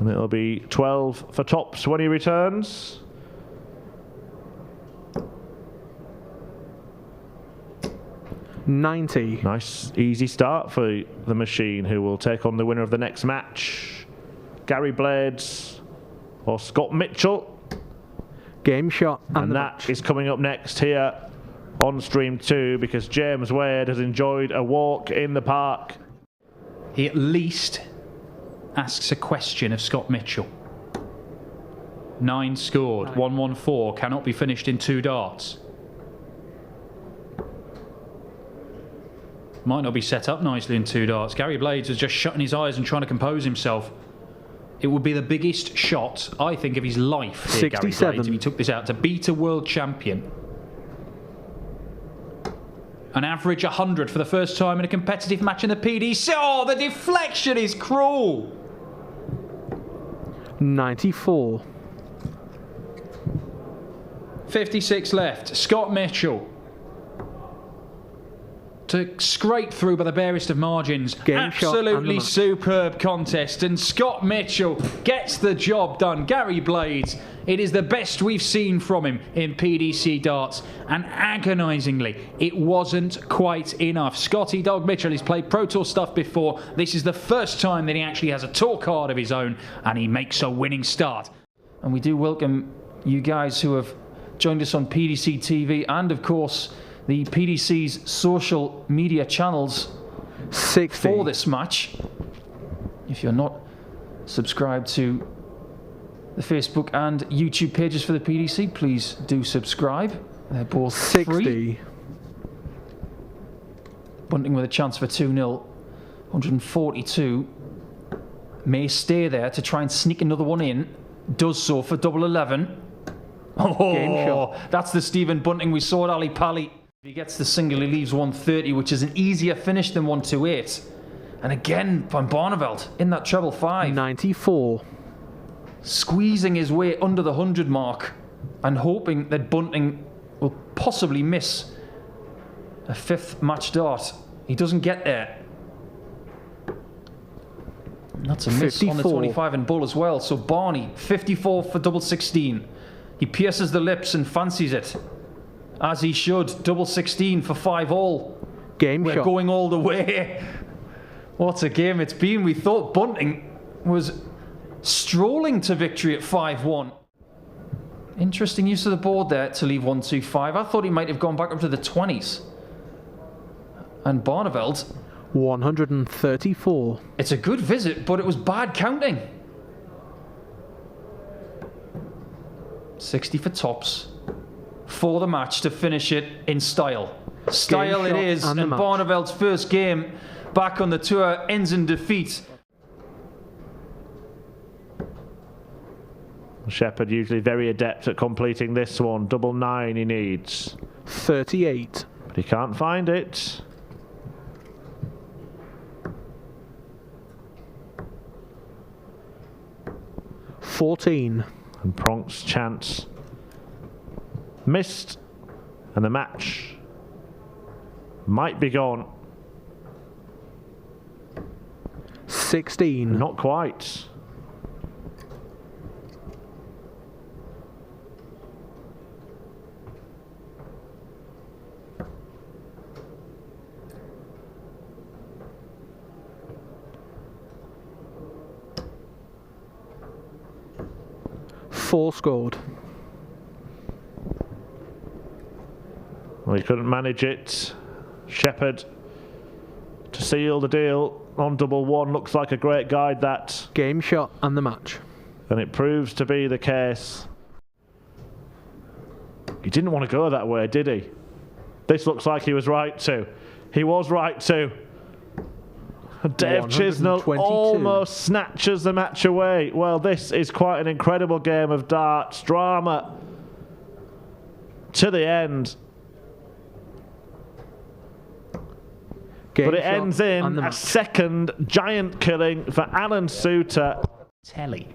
And it'll be 12 for tops when he returns. $90. Nice, easy start for the machine, who will take on the winner of the next match. Gary Blades or Scott Mitchell. Game shot. And that is coming up next here on stream 2, because James Wade has enjoyed a walk in the park. He at least asks a question of Scott Mitchell. 9 scored, 114, cannot be finished in 2 darts. Might not be set up nicely in 2 darts. Gary Blades is just shutting his eyes and trying to compose himself. It would be the biggest shot, I think, of his life here, Gary Blades, if he took this out, to beat a world champion. An average 100 for the first time in a competitive match in the PDC. Oh, the deflection is cruel. 94. 56 left. Scott Mitchell to scrape through by the barest of margins. Absolutely superb contest, and Scott Mitchell gets the job done. Gary Blades, it is the best we've seen from him in PDC darts, and agonisingly, it wasn't quite enough. Scotty Dog Mitchell has played Pro Tour stuff before. This is the first time that he actually has a tour card of his own, and he makes a winning start. And we do welcome you guys who have joined us on PDC TV, and of course the PDC's social media channels 60 for this match. If you're not subscribed to the Facebook and YouTube pages for the PDC, please do subscribe. They're both 60 free. Bunting with a chance for 2-0. 142. May stay there to try and sneak another one in. Does so for double 11. Oh, that's the Stephen Bunting we saw at Ali Pali. If he gets the single, he leaves 130, which is an easier finish than 128. And again, Van Barneveld in that treble 5. 94. Squeezing his way under the 100 mark and hoping that Bunting will possibly miss a 5th match dart. He doesn't get there. And that's a miss 54 on the 25 and bull as well. So Barney, 54 for double 16. He pierces the lips and fancies it, as he should. Double 16 for 5-all. We're going all the way. What a game it's been. We thought Bunting was strolling to victory at 5-1. Interesting use of the board there to leave 125. I thought he might have gone back up to the 20s. And Barneveld, 134. It's a good visit, but it was bad counting. 60 for tops for the match to finish it in style. Style it is, and Barneveld's first game back on the tour ends in defeat. Shepherd usually very adept at completing this one. Double 9 he needs. 38. But he can't find it. $14. And Pronk's chance missed, and the match might be gone. 16. Not quite. Four scored. Well, he couldn't manage it. Shepherd to seal the deal on double 1. Looks like a great guide, that. Game shot and the match. And it proves to be the case. He didn't want to go that way, did he? This looks like he was right to. He was right to. Dave Chisnell almost snatches the match away. Well, this is quite an incredible game of darts. Drama to the end. But it ends in a second giant killing for Alan Suter. Telly.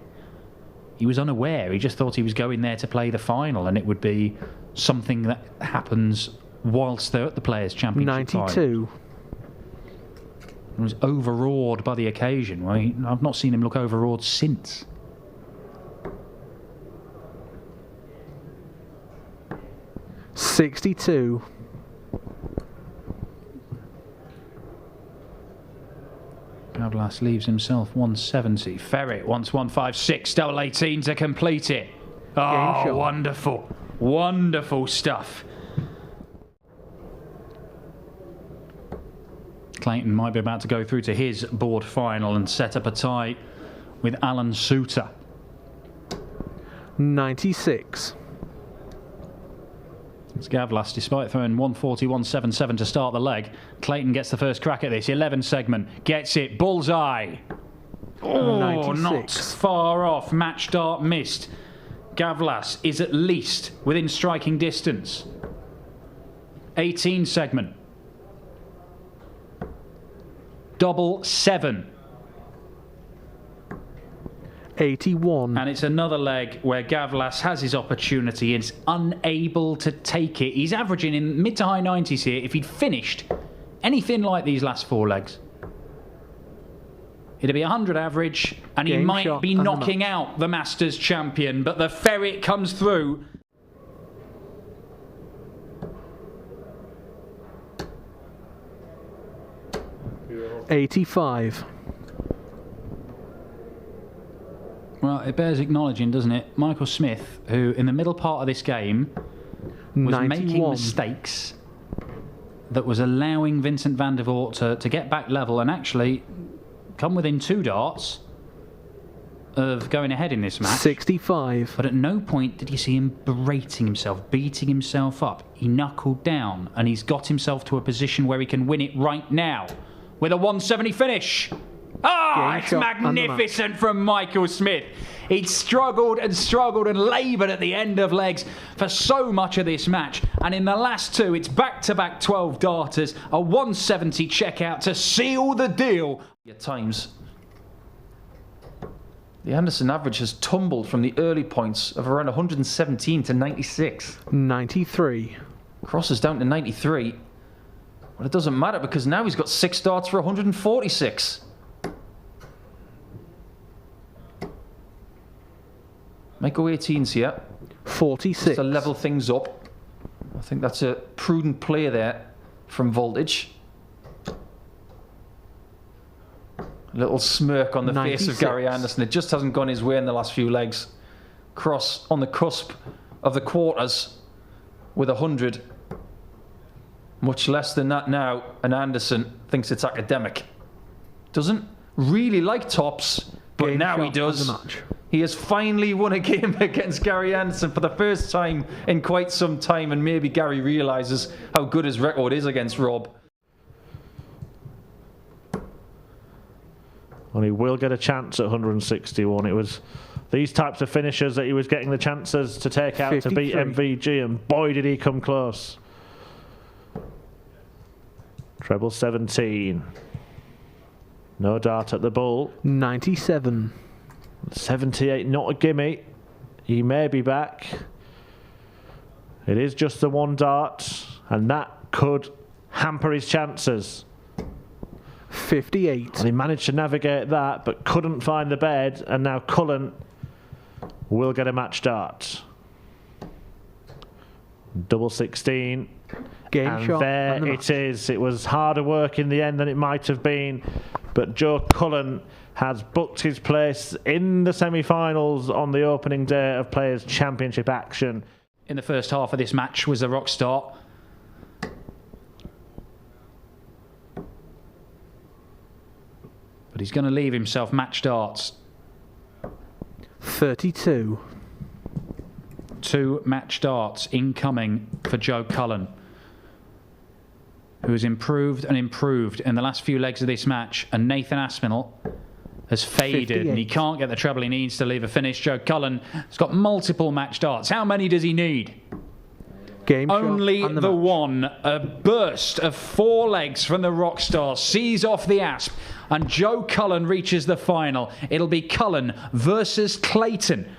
He was unaware. He just thought he was going there to play the final, and it would be something that happens whilst they're at the Players' Championship 92. He was overawed by the occasion. I've not seen him look overawed since. 62. Gawlas leaves himself 170. Ferret wants 156. Double 18 to complete it. Oh, wonderful. Wonderful stuff. Clayton might be about to go through to his board final and set up a tie with Alan Suter. 96. It's Gawlas, despite throwing 140-177 to start the leg. Clayton gets the first crack at this. 11 segment. Gets it. Bullseye. Oh, 96. not far off. Match dart missed. Gawlas is at least within striking distance. 18 segment. Double 7. 81. And it's another leg where Gawlas has his opportunity and is unable to take it. He's averaging in mid to high 90s here. If he'd finished anything like these last 4 legs, it'd be 100 average, and he might be knocking out the Masters champion. But the Ferret comes through. $85. Well, it bears acknowledging, doesn't it? Michael Smith, who in the middle part of this game was 91. making mistakes that was allowing Vincent van der Voort to get back level and actually come within 2 darts of going ahead in this match. 65. But at no point did you see him berating himself, beating himself up. He knuckled down and he's got himself to a position where he can win it right now with a 170 finish. Ah, it's magnificent from Michael Smith. He'd struggled and laboured at the end of legs for so much of this match. And in the last 2, it's back-to-back 12 darters, a 170 checkout to seal the deal. At times, the Anderson average has tumbled from the early points of around 117 to 96. 93. Crosses down to 93. Well, it doesn't matter because now he's got 6 darts for 146. Might go 18s here. 46. Just to level things up. I think that's a prudent play there from Voltage. A little smirk on the 96. Face of Gary Anderson. It just hasn't gone his way in the last few legs. Cross on the cusp of the quarters with 100. Much less than that now, and Anderson thinks it's academic. Doesn't really like tops, but Game now he does. He has finally won a game against Gary Anderson for the first time in quite some time, and maybe Gary realises how good his record is against Rob. Well, he will get a chance at 161. It was these types of finishers that he was getting the chances to take out 53. To beat MVG, and boy did he come close. Treble 17. No dart at the bull. 97. 78, not a gimme. He may be back. It is just the 1 dart, and that could hamper his chances. 58. And he managed to navigate that, but couldn't find the bed, and now Cullen will get a match dart. Double 16. Game and shot there and it is. It was harder work in the end than it might have been, but Joe Cullen has booked his place in the semi-finals on the opening day of Players' Championship action. In the first half of this match was the rock start. But he's going to leave himself match darts. 32. 2 match darts incoming for Joe Cullen, who has improved and improved in the last few legs of this match, and Nathan Aspinall has faded 58. And he can't get the treble he needs to leave a finish. Joe Cullen has got multiple match darts. How many does he need? Game Only the match. 1. A burst of 4 legs from the Rockstar sees off the Asp, and Joe Cullen reaches the final. It'll be Cullen versus Clayton